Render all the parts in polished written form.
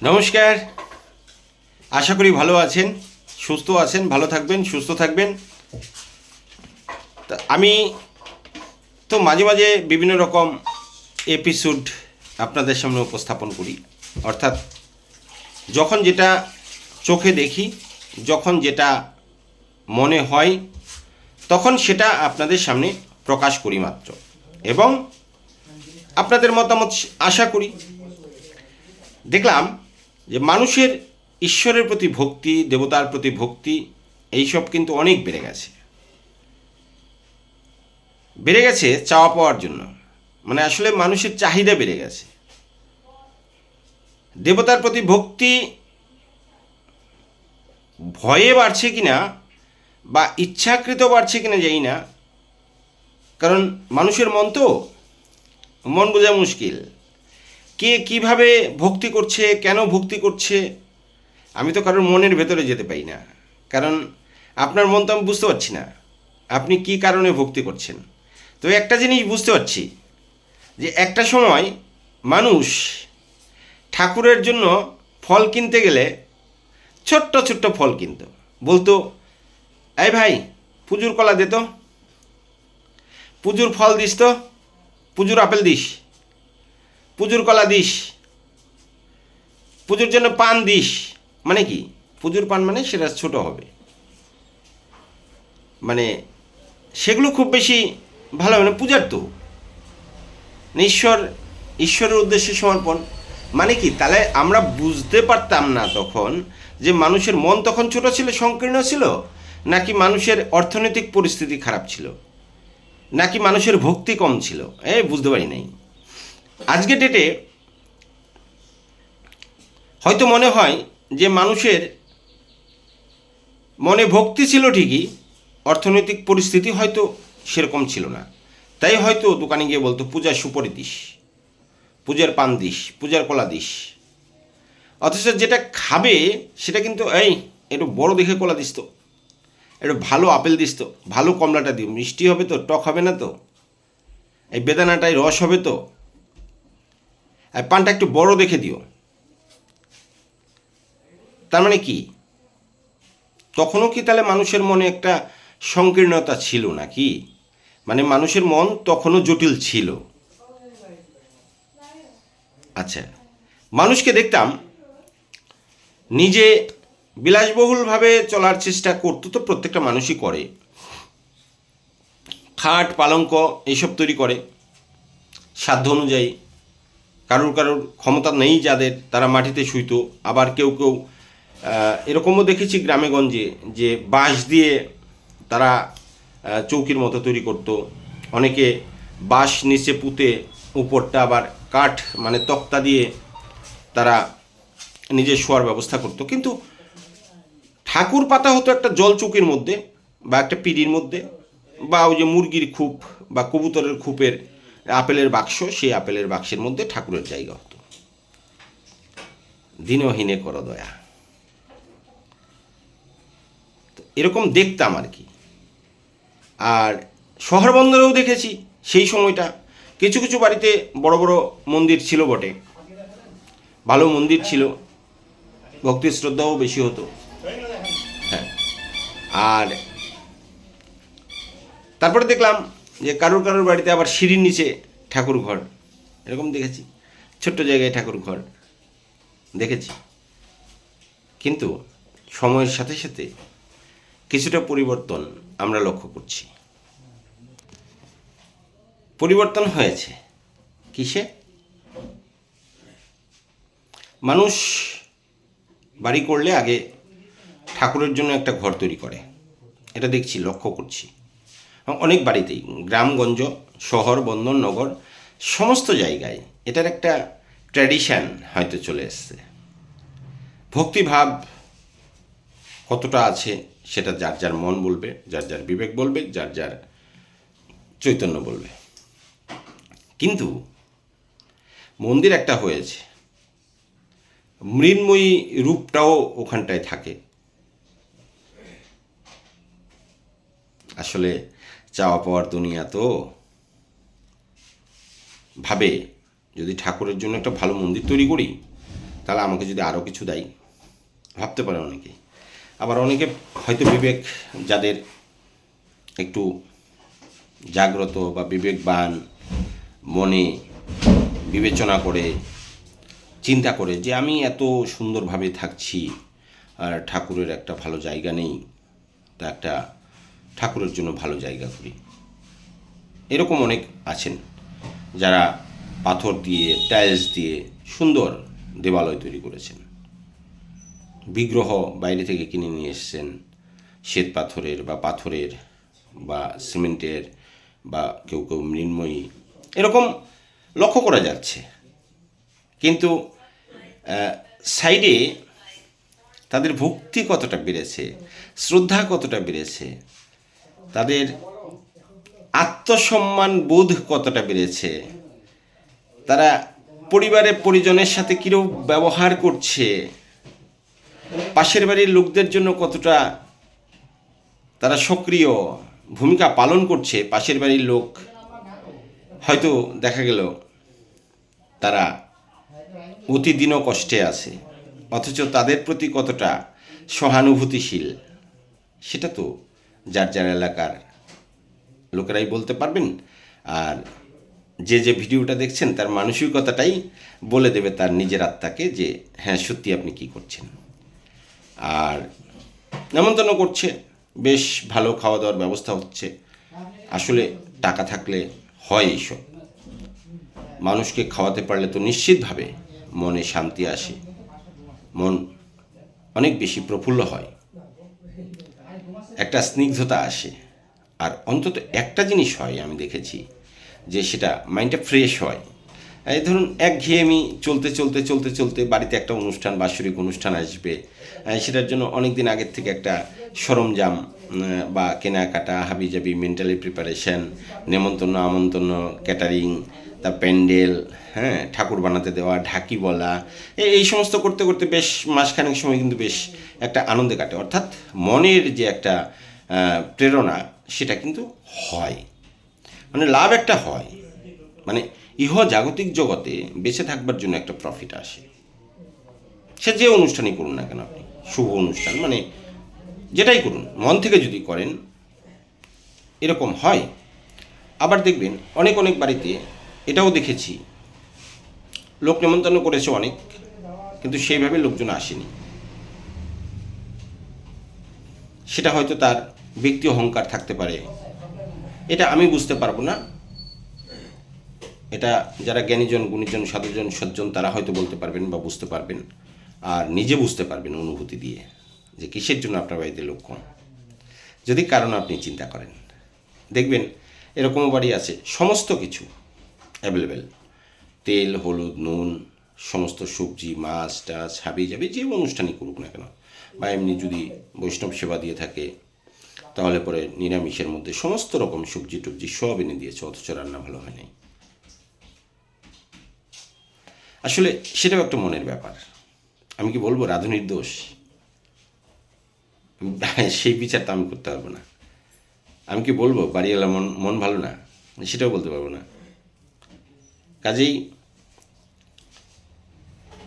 নমস্কার। আশা করি ভালো আছেন, সুস্থ আছেন, ভালো থাকবেন, সুস্থ থাকবেন। তা আমি তো মাঝে মাঝে বিভিন্ন রকম এপিসোড আপনাদের সামনে উপস্থাপন করি, অর্থাৎ যখন যেটা চোখে দেখি, যখন যেটা মনে হয়, তখন সেটা আপনাদের সামনে প্রকাশ করি মাত্র, এবং আপনাদের মতামত আশা করি। দেখলাম যে মানুষের ঈশ্বরের প্রতি ভক্তি, দেবতার প্রতি ভক্তি, এইসব কিন্তু অনেক বেড়ে গেছে চাওয়া পাওয়ার জন্য। মানে আসলে মানুষের চাহিদা বেড়ে গেছে। দেবতার প্রতি ভক্তি ভয়ে বাড়ছে কিনা বা ইচ্ছাকৃত বাড়ছে কিনা জানি না, কারণ মানুষের মন বোঝা মুশকিল। কে কিভাবে ভক্তি করছে, কেন ভক্তি করছে, আমি তো কারোর মনের ভেতরে যেতে পারি না। কারণ আপনার মন তো আমি বুঝতে পারছি না আপনি কি কারণে ভক্তি করছেন। তো একটা জিনিস বুঝতে পারছি, যে একটা সময় মানুষ ঠাকুরের জন্য ফল কিনতে গেলে ছোট্ট ছোট্ট ফল কিনত, বলতো এই ভাই পুজোর কলা দে তো, পুজোর ফল দিস তো, পুজোর আপেল দিস, পুজোর কলা দিস, পুজোর জন্য পান দিস। মানে কি, পুজোর পান মানে সেটা ছোট হবে, মানে সেগুলো খুব বেশি ভালো হবে না। পূজার তো ঈশ্বরের উদ্দেশ্যে সমর্পণ। মানে কি, তাহলে আমরা বুঝতে পারতাম না তখন যে মানুষের মন তখন ছোট ছিল, সংকীর্ণ ছিল, নাকি মানুষের অর্থনৈতিক পরিস্থিতি খারাপ ছিল, নাকি মানুষের ভক্তি কম ছিল, বুঝতে পারি নাই। আজকে ডেটে হয়তো মনে হয় যে মানুষের মনে ভক্তি ছিল ঠিকই, অর্থনৈতিক পরিস্থিতি হয়তো সেরকম ছিল না। তাই হয়তো দোকানে গিয়ে বলতো পূজার সুপারি দিস, পূজার পান দিস, পূজার কলা দিস। অথচ যেটা খাবে সেটা কিন্তু একটু বড় দেখে কলা দিস তো, একটু ভালো আপেল দিস তো, ভালো কমলাটা দিও, মিষ্টি হবে তো, টক হবে না তো, এই বেদানাটায় রস হবে তো, আর পানটা একটু বড় দেখে দিও। তার মানে কি, তখনও কি তাহলে মানুষের মনে একটা সংকীর্ণতা ছিল নাকি? মানে মানুষের মন তখনও জটিল ছিল। আচ্ছা, মানুষকে দেখতাম নিজে বিলাসবহুলভাবে চলার চেষ্টা করতো, তো প্রত্যেকটা মানুষই করে, খাট পালঙ্ক এইসব তৈরি করে সাধ্য অনুযায়ী। কারোর ক্ষমতা নেই যাদের, তারা মাটিতে শুইতো। আবার কেউ কেউ এরকমও দেখেছি গ্রামেগঞ্জে, যে বাঁশ দিয়ে তারা চৌকির মতো তৈরি করতো। অনেকে বাঁশ নিচে পুঁতে উপরটা আবার কাঠ মানে তক্তা দিয়ে তারা নিজের শোয়ার ব্যবস্থা করতো। কিন্তু ঠাকুর পাতা হতো একটা জলচৌকির মধ্যে বা একটা পিঁড়ির মধ্যে, বা ওই যে মুরগির খুপ বা কবুতরের খুপের আপেলের বাক্স, সেই আপেলের বাক্সের মধ্যে ঠাকুরের জায়গা হতো। দিনহীনে কর দয়া, এরকম দেখতাম আর কি। আর শহর বন্দরেও দেখেছি সেই সময়টা, কিছু কিছু বাড়িতে বড় বড় মন্দির ছিল বটে, ভালো মন্দির ছিল, ভক্তি শ্রদ্ধাও বেশি হতো। হ্যাঁ, আর তারপরে দেখলাম যে কারোর বাড়িতে আবার সিঁড়ির নিচে ঠাকুর ঘর, এরকম দেখেছি, ছোট্ট জায়গায় ঠাকুর ঘর দেখেছি। কিন্তু সময়ের সাথে সাথে কিছুটা পরিবর্তন আমরা লক্ষ্য করছি। পরিবর্তন হয়েছে কিসে? মানুষ বাড়ি করলে আগে ঠাকুরের জন্য একটা ঘর তৈরি করে, এটা দেখছি, লক্ষ্য করছি অনেক বাড়িতেই, গ্রামগঞ্জ, শহর, বন্দর, নগর, সমস্ত জায়গায় এটার একটা ট্র্যাডিশান হয়তো চলে এসছে। ভক্তিভাব কতটা আছে সেটা যার যার মন বলবে, যার যার বিবেক বলবে, যার যার চৈতন্য বলবে। কিন্তু মন্দির একটা হয়েছে, মৃন্ময়ী রূপটাও ওখানটায় থাকে। আসলে চাওয়া পাওয়ার দুনিয়া তো, ভাবে যদি ঠাকুরের জন্য একটা ভালো মন্দির তৈরি করি তাহলে আমাকে যদি আরও কিছু দেয়, ভাবতে পারে অনেকে। আবার অনেকে হয়তো বিবেক যাদের একটু জাগ্রত বা বিবেকবান, মনে বিবেচনা করে চিন্তা করে যে আমি এত সুন্দরভাবে থাকছি আর ঠাকুরের একটা ভালো জায়গা নেই, তা একটা ঠাকুরের জন্য ভালো জায়গা করি। এরকম অনেক আছেন যারা পাথর দিয়ে, টাইলস দিয়ে সুন্দর দেবালয় তৈরি করেছেন। বিগ্রহ বাইরে থেকে কিনে নিয়ে এসছেন, শ্বেত পাথরের বা পাথরের বা সিমেন্টের বা কেউ কেউ মৃন্ময়ী, এরকম লক্ষ্য করা যাচ্ছে। কিন্তু সাইডে তাদের ভক্তি কতটা বেড়েছে, শ্রদ্ধা কতটা বেড়েছে, তাদের আত্মসম্মান বোধ কতটা বেড়েছে, তারা পরিবারের পরিজনের সাথে কীরূপ ব্যবহার করছে, পাশের বাড়ির লোকদের জন্য কতটা তারা সক্রিয় ভূমিকা পালন করছে। পাশের বাড়ির লোক হয়তো দেখা গেল তারা প্রতিদিনও কষ্টে আছে, অথচ তাদের প্রতি কতটা সহানুভূতিশীল সেটা তো যার যার এলাকার লোকেরাই বলতে পারবেন। আর যে যে ভিডিওটা দেখছেন তার মানসিকতাটাই বলে দেবে তার নিজের আত্মাকে যে হ্যাঁ সত্যি আপনি কি করছেন। আর নেমন্তন্ন করছে, বেশ ভালো খাওয়া দাওয়ার ব্যবস্থা হচ্ছে। আসলে টাকা থাকলে হয় এইসব। মানুষকে খাওয়াতে পারলে তো নিশ্চিতভাবে মনে শান্তি আসে, মন অনেক বেশি প্রফুল্ল হয়, একটা স্নিগ্ধতা আসে। আর অন্তত একটা জিনিস হয় আমি দেখেছি, যে সেটা মাইন্ডটা ফ্রেশ হয়। এই ধরুন একঘেয়েমি চলতে চলতে চলতে চলতে বাড়িতে একটা অনুষ্ঠান, বাৎসরিক অনুষ্ঠান আসবে, সেটার জন্য অনেক দিন আগের থেকে একটা সরঞ্জাম বা কেনাকাটা, হাবিজাবি, মেন্টালি প্রিপারেশন, নেমন্তন্ন আমন্তন্ন, ক্যাটারিং, তার প্যান্ডেল, হ্যাঁ, ঠাকুর বানাতে দেওয়া, ঢাকি বলা, এই সমস্ত করতে করতে বেশ মাসখানেক সময় কিন্তু বেশ একটা আনন্দে কাটে। অর্থাৎ মনের যে একটা প্রেরণা সেটা কিন্তু হয়, মানে লাভ একটা হয়, মানে ইহ জাগতিক জগতে বেঁচে থাকবার জন্য একটা প্রফিট আসে। সে যে অনুষ্ঠানই করুন না কেন আপনি, শুভ অনুষ্ঠান মানে যেটাই করুন, মন থেকে যদি করেন এরকম হয়। আবার দেখবেন অনেক অনেক বাড়িতে এটাও দেখেছি, লোক নেমন্তন্ন করেছে অনেক, কিন্তু সেইভাবে লোকজন আসেনি। সেটা হয়তো তার ব্যক্তি অহংকার থাকতে পারে, এটা আমি বুঝতে পারবো না। এটা যারা জ্ঞানীজন, গুণীজন, সাধুজন, সজ্জন তারা হয়তো বলতে পারবেন বা বুঝতে পারবেন, আর নিজে বুঝতে পারবেন অনুভূতি দিয়ে যে কিসের জন্য আপনার বাড়িতে লোক কম। যদি কারণ আপনি চিন্তা করেন, দেখবেন এরকমও বাড়ি আছে সমস্ত কিছু অ্যাভেলেবেল, তেল, হলুদ, নুন, সমস্ত সবজি, মাছ টাছ, হাবি যাবে, যে অনুষ্ঠানই করুক না কেন, বা এমনি যদি বৈষ্ণব সেবা দিয়ে থাকে তাহলে পরে নিরামিষের মধ্যে সমস্ত রকম সবজি টবজি সব এনে দিয়েছে, অথচ রান্না ভালো হয় নাই। আসলে সেটাও একটা মনের ব্যাপার। আমি কি বলবো রাঁধুনির দোষ? সেই বিচারটা আমি করতে পারবো না। আমি কি বলবো বাড়িওয়ালা মন ভালো না? সেটাও বলতে পারবো না। কাজেই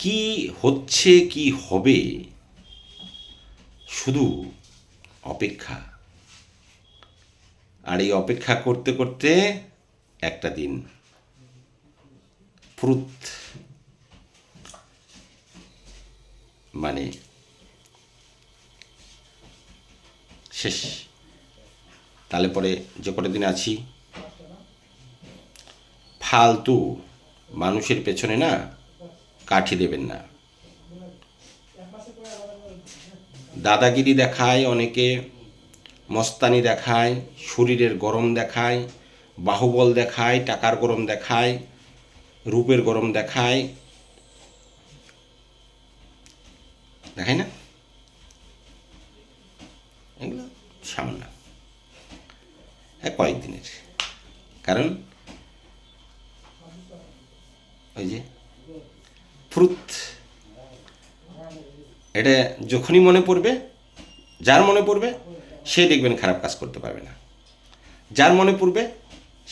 কি হচ্ছে কি হবে শুধু অপেক্ষা। আর এই অপেক্ষা করতে করতে একটা দিন ফুরুত মানে শেষ। তাহলে পরে যে কটা দিন আছি ফালতু মানুষের পেছনে না কাঠি দেবেন না। দাদাগিরি দেখায় অনেকে, মস্তানি দেখায়, শরীরের গরম দেখায়, বাহুবল দেখায়, টাকার গরম দেখায়, রূপের গরম দেখায়, দেখায় না? এগুলো সামান্য কয়েকদিনের। কারণ ওই যে ফ্রুত, এটা যখনই মনে পড়বে, যার মনে পড়বে সে দেখবেন খারাপ কাজ করতে পারবে না, যার মনে পড়বে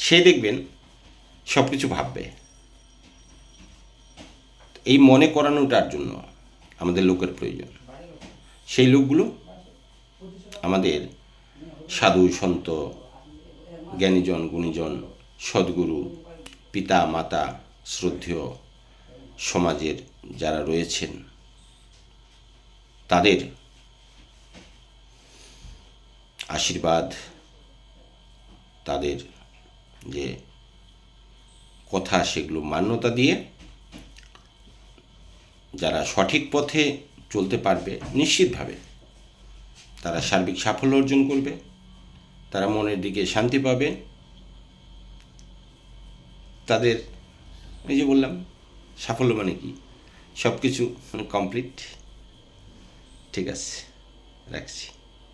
সে দেখবেন সব কিছু ভাববে। এই মনে করানোটার জন্য আমাদের লোকের প্রয়োজন। সেই লোকগুলো আমাদের সাধু সন্ত, জ্ঞানীজন, গুণীজন, সদ্গুরু, পিতা মাতা, শ্রদ্ধেয় সমাজের যারা রয়েছেন তাদের আশীর্বাদ, তাদের যে কথা সেগুলো মান্যতা দিয়ে যারা সঠিক পথে চলতে পারবে, নিশ্চিতভাবে তারা সার্বিক সাফল্য অর্জন করবে, তারা মনের দিকে শান্তি পাবে, তাদের এই যে বললাম সাফল্য মানে কি, সব কিছু কমপ্লিট। ঠিক আছে, রাখছি।